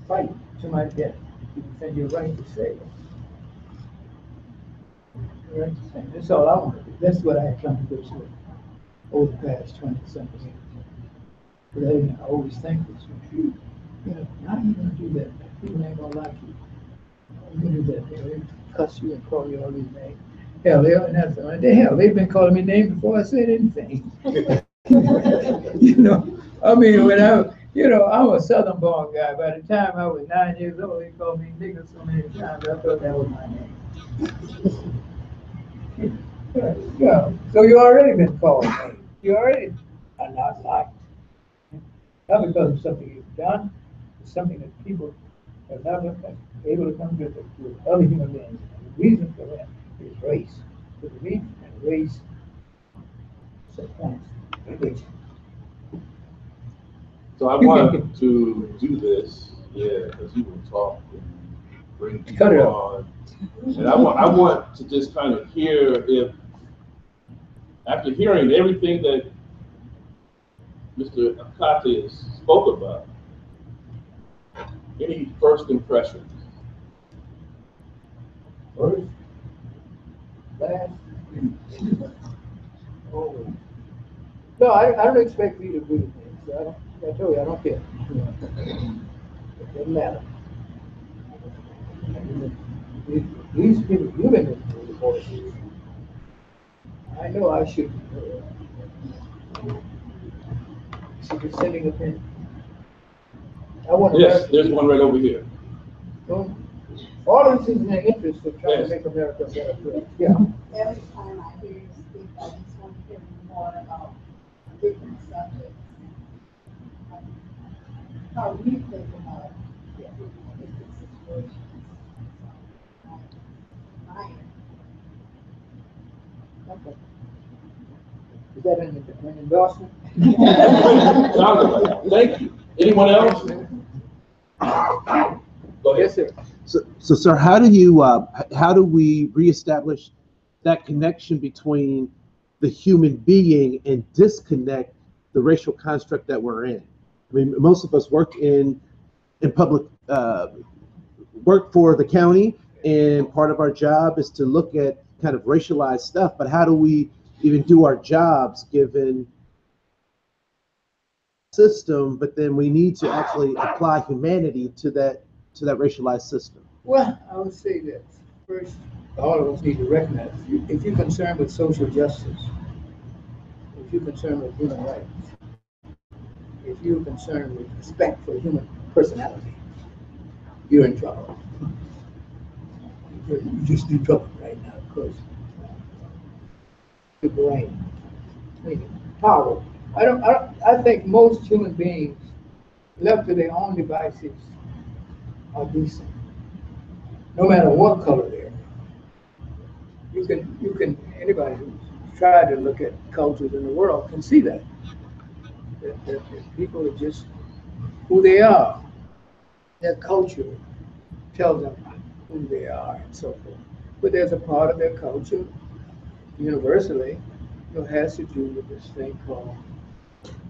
B: fight to my death. You defend your right to say it. Your right to say it. That's all I want to do. That's what I have come to grips with over the past 20-something years. But I always think this. How are you going to do that? People ain't gonna like you. What is that? They cuss you and call you all these names. Hell, they've been calling me names before I said anything. I mean, I'm a Southern born guy. By the time I was 9 years old, they called me nigger so many times. I thought that was my name. So you already been called names. You already are not liked. Not because of something you've done, it's something that people have never been able to come to with other human beings. And the reason for that is race. For the reason and race supplants religion.
A: So I wanted to do this, because you will talk and bring people on. And I want to just kind of hear if, after hearing everything that Mr. El-Kati has spoke about, any first impressions?
B: First, last. Oh. No, I don't expect you to agree with me. So I told you, I don't care. It doesn't matter. These people, you've been in the voices. I know I should be sending a pin. I want
A: Yes, there's one right over here.
B: All of this is in the interest of trying to make America a better place. Yeah.
C: Every time I hear you speak, I just want to hear more about different subjects. How you think about different situations.
B: Okay. Is that an endorsement?
A: Sounds like it. Thank you. Anyone else? Go ahead.
B: Yes, sir.
E: So, sir, how do we reestablish that connection between the human being and disconnect the racial construct that we're in? I mean, most of us work in public, work for the county, and part of our job is to look at kind of racialized stuff. But how do we even do our jobs given system? But then we need to actually apply humanity to that racialized system.
B: Well, I would say that first, all of us need to recognize if you're concerned with social justice, if you're concerned with human rights, if you're concerned with respect for human personality, you're in trouble. You're just in trouble right now because the brain, power. I think most human beings left to their own devices are decent, no matter what color they are. You can anybody who's tried to look at cultures in the world can see that people are just who they are. Their culture tells them who they are and so forth. But there's a part of their culture, universally, has to do with this thing called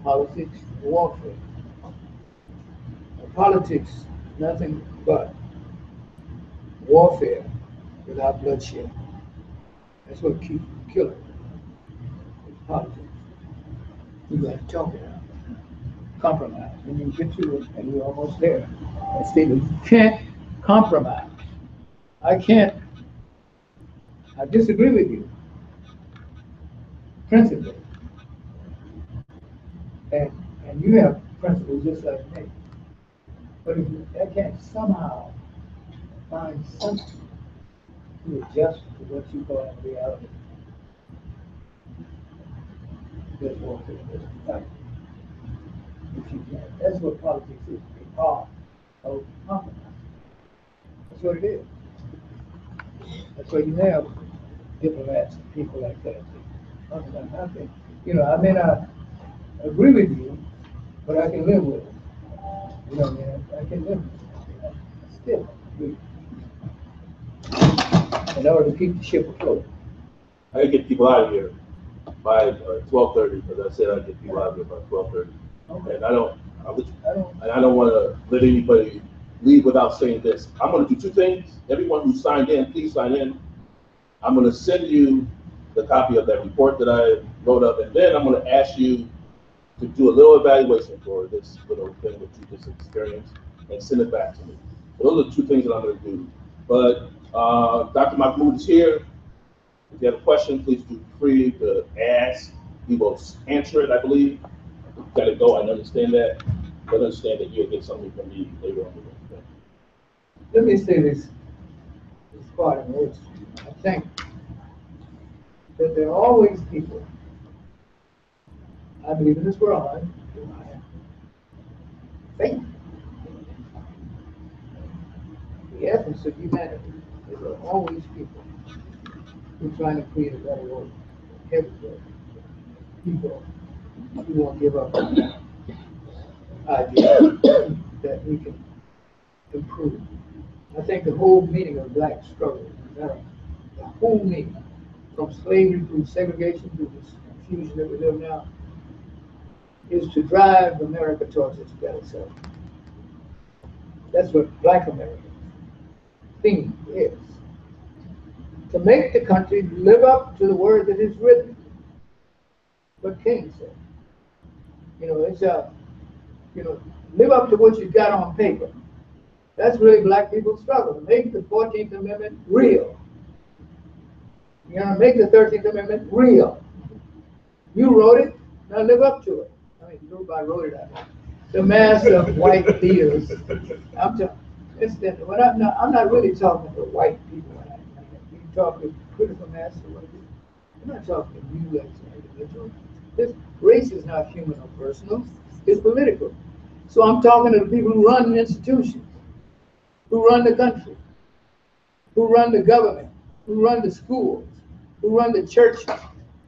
B: politics and warfare. Politics, nothing but warfare without bloodshed. That's what keeps killing. It's politics. You got to talk it out. Compromise. When you get to it, and you're almost there. I statement, you can't compromise. I disagree with you. Principally. And you have principles just like me. But if I can't somehow find something to adjust to what you call in reality, there's warfare, there's fight. If you can't, that's what politics is, a part of compromise. That's what it is. That's why you have diplomats and people like that. I think, I may not agree with you, but I can live with it. You know what I mean? I can live with it. Still agree. In order to keep the ship afloat.
A: I gotta get people out of here by 12:30, because I said I'd get people out of here by 12:30.
B: Okay.
A: And I don't want to let anybody leave without saying this. I'm going to do two things. Everyone who signed in, please sign in. I'm going to send you the copy of that report that I wrote up, and then I'm going to ask you to do a little evaluation for this little thing that you just experienced and send it back to me. Those are two things that I'm going to do. But Dr. Mahmoud is here. If you have a question, please do free to ask. He will answer it, I believe. Got to go. I understand that. But understand that you'll get something from me later on.
B: Let me say this part of words. I think that there are always people. I believe in this world. I have faith. The essence of humanity. There are always people who are trying to create a better world, a heaven world. People who won't give up on that idea that we can improve. I think the whole meaning of black struggle in America, the whole meaning, from slavery to segregation to this confusion that we live now, is to drive America towards its better self. That's what black America's theme is. To make the country live up to the word that is written. What King said. It's live up to what you got on paper. That's really black people's struggle, to make the 14th Amendment real. Make the 13th Amendment real. You wrote it, now live up to it. I mean, nobody wrote it out. The mass of white leaders. I'm not really talking to white people. You talk to critical mass of white people. I'm not talking to you as an individual. This race is not human or personal. It's political. So I'm talking to the people who run the institutions, who run the country, who run the government, who run the schools, who run the churches,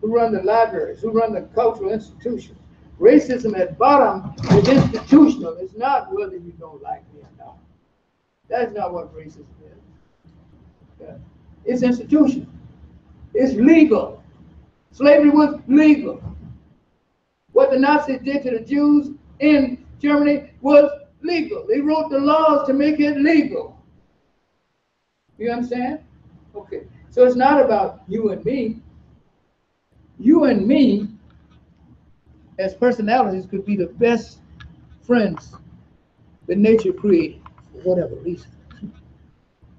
B: who run the libraries, who run the cultural institutions. Racism at bottom is institutional. It's not whether you don't like me or not. That's not what racism is. Yeah. It's institutional. It's legal. Slavery was legal. What the Nazis did to the Jews in Germany was legal. They wrote the laws to make it legal. You understand? Okay. So it's not about you and me. You and me, as personalities, could be the best friends that nature created for whatever reason.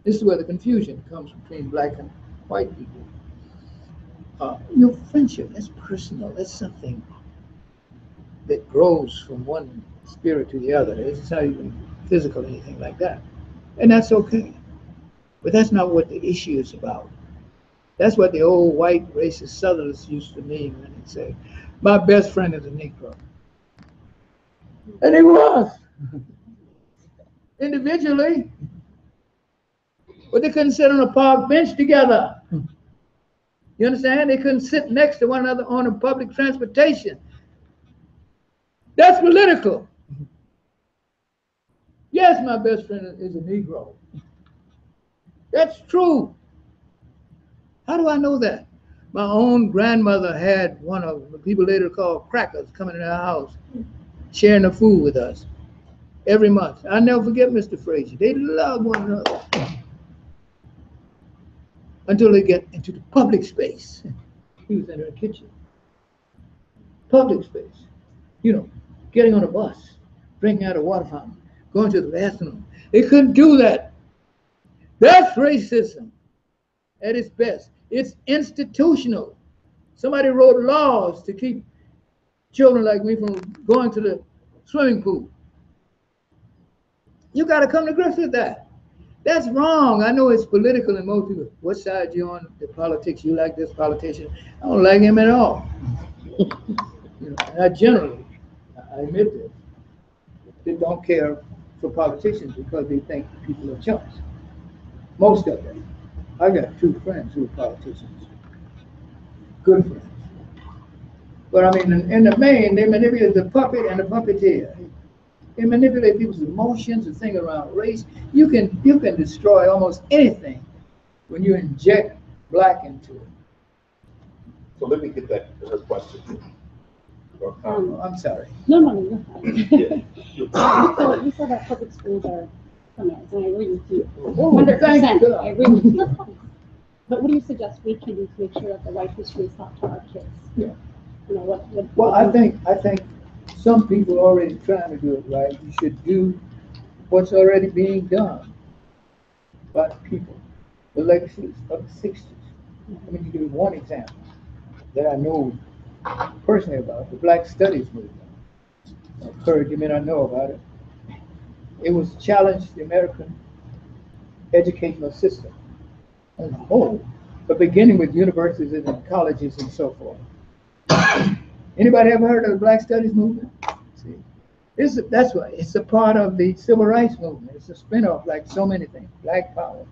B: This is where the confusion comes between black and white people. Your friendship, that's personal. That's something that grows from one spirit to the other. It's not even physical or anything like that. And that's okay. But that's not what the issue is about. That's what the old white racist Southerners used to mean when they say, my best friend is a Negro. And he was. Individually. But they couldn't sit on a park bench together. You understand? They couldn't sit next to one another on a public transportation. That's political. Yes, my best friend is a Negro. That's true. How do I know that? My own grandmother had one of the people later called crackers coming in our house, sharing the food with us every month. I'll never forget Mr. Frazier. They love one another until they get into the public space. He was in her kitchen. Public space. Getting on a bus, drinking out of a water fountain, going to the bathroom. They couldn't do that. That's racism at its best. It's institutional. Somebody wrote laws to keep children like me from going to the swimming pool. You got to come to grips with that. That's wrong. I know it's political in most people. What side you on the politics? You like this politician? I don't like him at all. I generally, I admit this, they don't care for politicians because they think people are chumps. Most of them. I got two friends who are politicians. Good friends. But I mean, in the main, they manipulate the puppet and the puppeteer. They manipulate people's emotions and things around race. You can destroy almost anything when you inject black into it.
A: So let me get back to her question.
B: I'm sorry.
F: No, you're fine.
A: Yeah.
F: So you said that public schools are criminals, and I agree with you.
B: Oh,
F: 100%.
B: thank you.
F: I agree with you. But what do you suggest we can do to make sure that the white history is taught to our kids?
B: Yeah.
F: What
B: Well, I think some people are already trying to do it right. You should do what's already being done. about people, the legacies of the 60s. Let me give you one example that I know personally about, the Black Studies movement. I've heard, you may not know about it. It was challenged the American educational system as a whole, but beginning with universities and colleges and so forth. Anybody ever heard of the Black Studies movement? See, that's why it's a part of the civil rights movement. It's a spinoff, like so many things. Black power,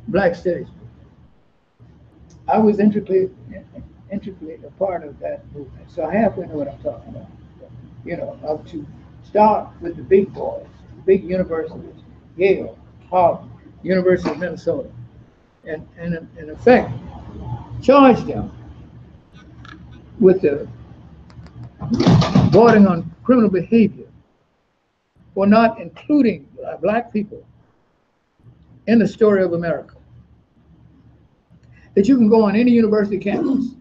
B: Black Studies. I was intricately a part of that movement, so I halfway know what I'm talking about. You know, up to start with the big boys, big universities, Yale, Harvard, University of Minnesota, and in effect, charge them with the bordering on criminal behavior for not including Black people in the story of America. That you can go on any university campus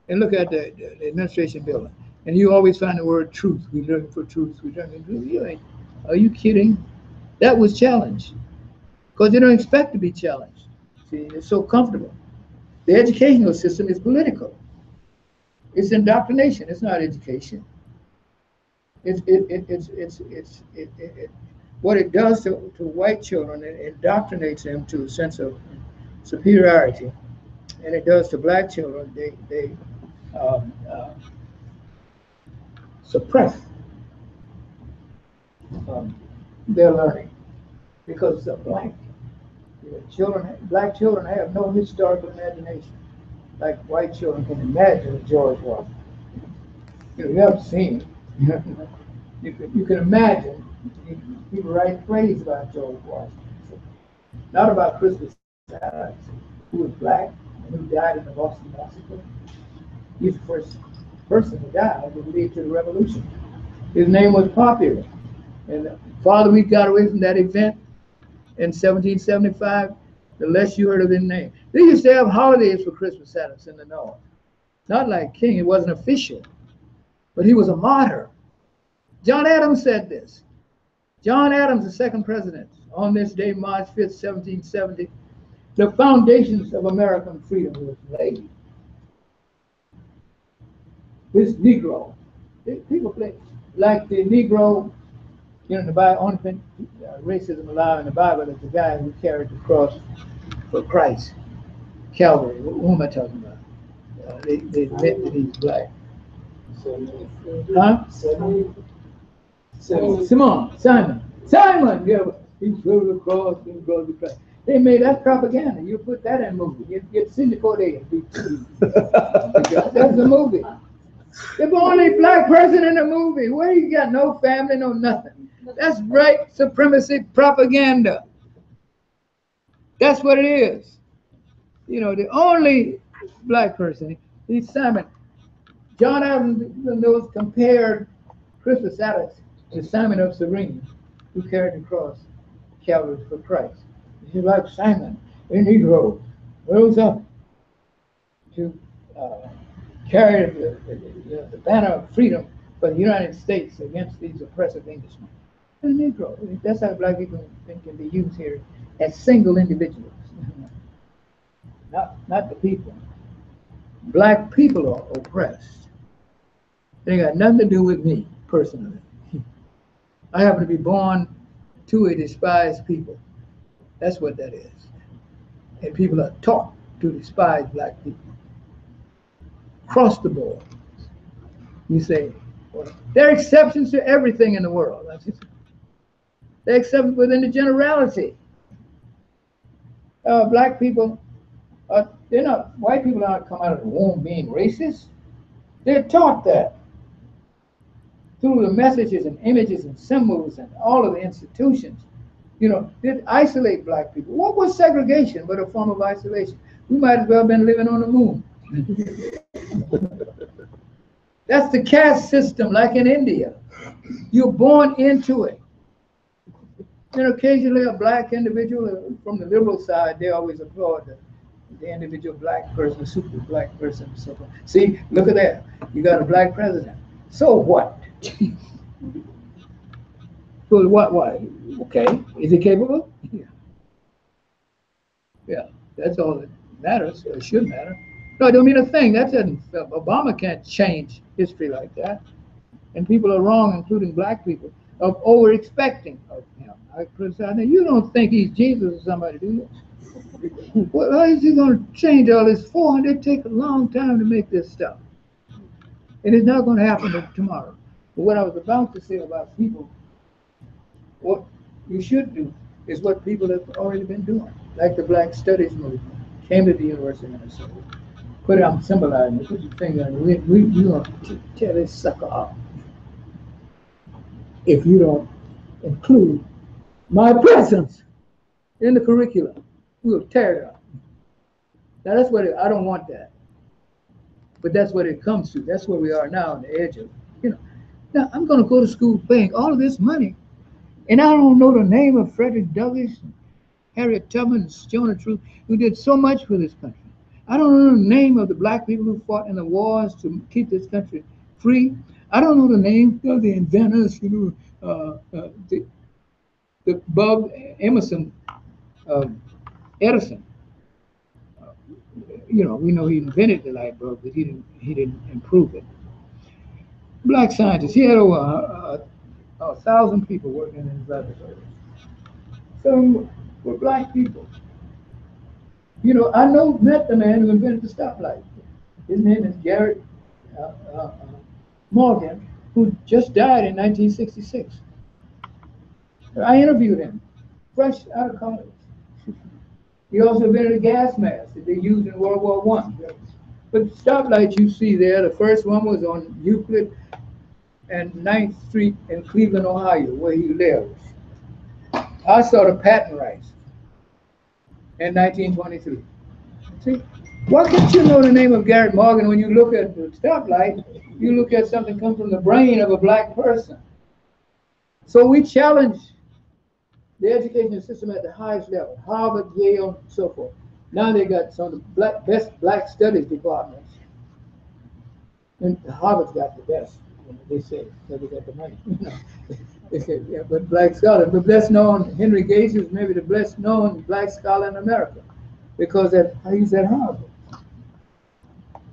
B: and look at the administration building, and you always find the word truth. We're looking for truth. We're looking for truth. Are you kidding? That was challenged because they don't expect to be challenged. See, it's so comfortable. The educational system is political. It's indoctrination. It's not education. What it does to white children, it indoctrinates them to a sense of superiority, and it does to Black children. They suppress their learning because Black children have no historical imagination like white children can imagine George Washington. You haven't seen him. You can imagine people write praise about George Washington, not about Christmas Adams, who was Black and who died in the Boston Massacre. He's the first person to die that lead to the revolution. His name was popular, and the farther we got away from that event in 1775, the less you heard of his name. They used to have holidays for Christmas Adams in the North. Not like King, it wasn't official, but he was a martyr. John Adams said this. John Adams, the second president, on this day, March 5th, 1770, the foundations of American freedom was laid. This Negro, people play like the Negro, in the Bible, only thing racism allowed in the Bible is the guy who carried the cross for Christ, Calvary. Who am I talking about? They admit that he's Black. Huh? Simon, yeah, he carried the cross and God the Christ. They made that propaganda. You put that in a movie. You'd seen the Koen. That's the movie. If only Black person in the movie, where you got no family, no nothing. That's white supremacy propaganda. That's what it is. You know, the only Black person, he's Simon. John Adams compared Christmas Adams to Simon of Cyrene, who carried the cross, Calvary for Christ. He's like Simon, a Negro, rose up to carry the banner of freedom for the United States against these oppressive Englishmen. A Negro. That's how Black people can be used here as single individuals, not the people. Black people are oppressed. They got nothing to do with me personally. I happen to be born to a despised people. That's what that is. And people are taught to despise Black people. Across the board. You say, well, there are exceptions to everything in the world. They're exceptions within the generality. Black people, white people aren't come out of the womb being racist. They're taught that through the messages and images and symbols and all of the institutions. You know, did isolate Black people. What was segregation but a form of isolation? We might as well have been living on the moon. That's the caste system, like in India. You're born into it. And occasionally a Black individual from the liberal side, they always applaud the individual Black person, the super Black person, and so forth. See, look at that. You got a Black president. So what? So what? Okay. Is he capable? Yeah. Yeah, that's all that matters, or should matter. No, it don't mean a thing. That doesn't, Obama can't change history like that. And people are wrong, including black people, of over expecting of him. I criticize him. You don't think he's Jesus or somebody, do you? Well, how is he going to change all this? 400, it take a long time to make this stuff. And it's not going to happen tomorrow. But what I was about to say about people, what you should do is what people have already been doing, like the Black Studies movement. Came to the University of Minnesota. Put it, I'm symbolizing it, put your finger on it. We're going to tear this sucker off if you don't include my presence in the curriculum. We'll tear it up. Now that's what I don't want that. But that's what it comes to. That's where we are now on the edge of, Now I'm going to go to school paying all of this money, and I don't know the name of Frederick Douglass, Harriet Tubman, and Jonah True, who did so much for this country. I don't know the name of the black people who fought in the wars to keep this country free. I don't know the name of the inventors, the Bob Emerson, Edison. We know he invented the light bulb, but he didn't improve it. Black scientists, he had over 1,000 people working in his laboratory. Some were black people. I met the man who invented the stoplight. His name is Garrett Morgan, who just died in 1966. I interviewed him, fresh out of college. He also invented a gas mask that they used in World War I. But the stoplights you see there, the first one was on Euclid and 9th Street in Cleveland, Ohio, where he lives. I saw the patent rights in 1923. See, why can't you know the name of Garrett Morgan when you look at the stoplight? You look at something come from the brain of a black person. So we challenge the education system at the highest level, Harvard, Yale, and so forth. Now they got some of the best black studies departments. And Harvard's got the best, they say, because they got the money. They say, yeah, but black scholars, the best known, Henry Gates is maybe the best known black scholar in America, because he's at Harvard.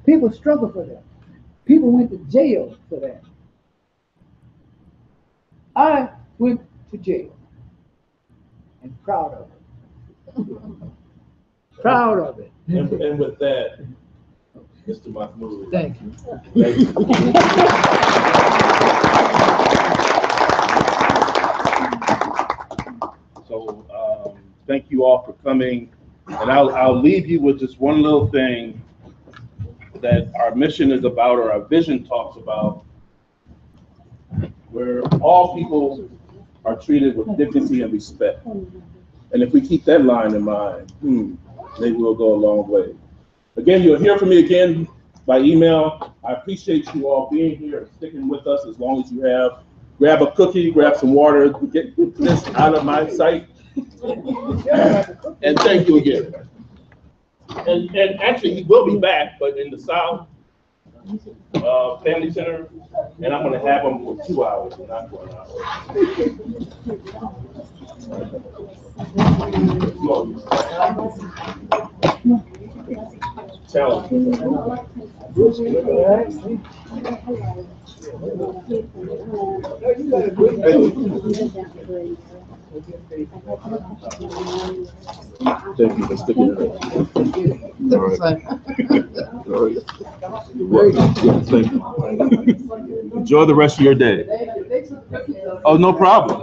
B: People struggle for that. People went to jail for that. I went to jail. And proud of it. Proud of it.
A: And with that, Mr. Mahmoud.
B: Thank you.
A: Thank you. So thank you all for coming. And I'll leave you with just one little thing that our mission is about, or our vision talks about, where all people are treated with dignity and respect. And if we keep that line in mind, maybe we'll go a long way. Again, you'll hear from me again by email. I appreciate you all being here and sticking with us as long as you have. Grab a cookie, grab some water, get this out of my sight. And thank you again. And actually, he will be back, but in the South Family Center, and I'm going to have him for 2 hours, not 1 hour. Tell Thank you for sticking it out. All right. All right. Yeah, thank you. Enjoy the rest of your day. Oh, no problem.